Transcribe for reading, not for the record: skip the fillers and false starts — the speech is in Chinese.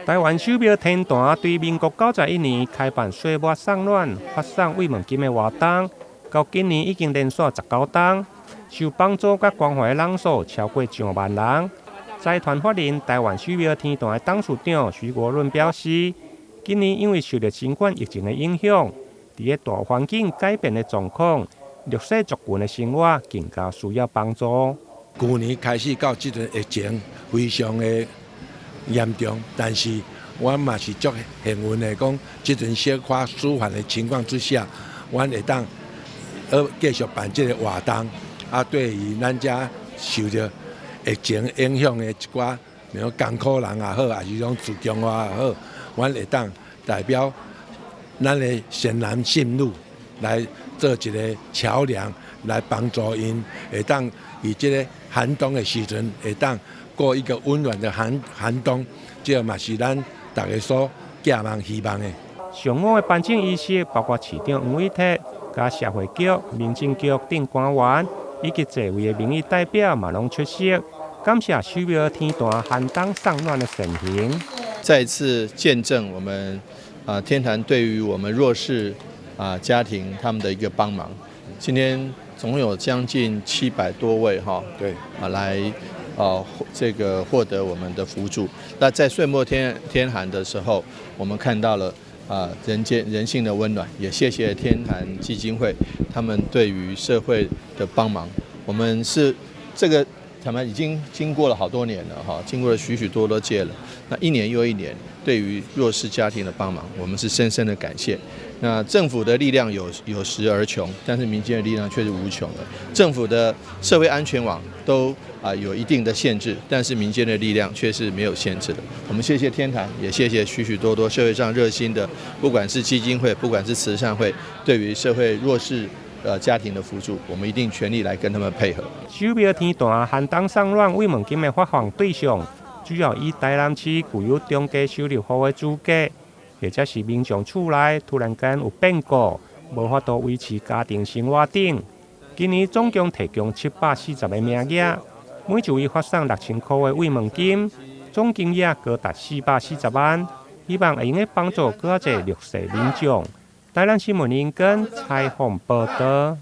台湾手表天坛对民国91年开办岁末送暖、发送慰问金的活动，到今年已经连续19档，受帮助甲关怀的人数超过1万人。财团法人台湾手表天坛的董事长徐国伦表示，今年因为受到新冠疫情的影响，伫个大环境改变的状况，弱势族群的生活更加需要帮助。去年开始到这阵疫情非常的严重，但是我嘛是足幸运的，讲这阵小可舒缓的情况之下，我会当继续办这个活动。啊，对于咱遮受到疫情影响的一寡，比如艰苦人也好，还是讲自强化也好，我会当代表咱的善男信女来做一个桥梁，来帮助因会当以这个寒冬的时阵，会当过一个温暖的寒冬，这嘛是咱大家所寄望希望的。上午的颁奖仪式包括市长黄伟哲、甲社会局、民政局等官员，以及侪位的民意代表嘛拢出席，感谢手表天坛寒冬送暖的盛行。再一次见证我们天坛对于我们弱势家庭他们的一个帮忙。今天总有将近700多位对来这个获得我们的扶助。那在岁末天寒的时候，我们看到了人性的温暖，也谢谢天坛基金会他们对于社会的帮忙。我们是这个他们已经经过了好多年了经过了许许多多届了。那一年又一年，对于弱势家庭的帮忙，我们是深深的感谢。那政府的力量有时而穷，但是民间的力量却是无穷的。政府的社会安全网都有一定的限制，但是民间的力量却是没有限制的。我们谢谢天坛，也谢谢许许多多社会上热心的，不管是基金会，不管是慈善会，对于社会弱势家庭的扶助，我们一定全力来跟他们配合。手表天坛寒冬送暖慰问金的发放对象，主要以台南市具有中低收入户的资格，或者是民众厝内突然间有变故，无法度维持家庭生活等。今年总共提供740个名额，每一位发送6000块的慰问金，总金额高达440万，希望会用帮助更多弱势民众。台南新闻引根采访报道。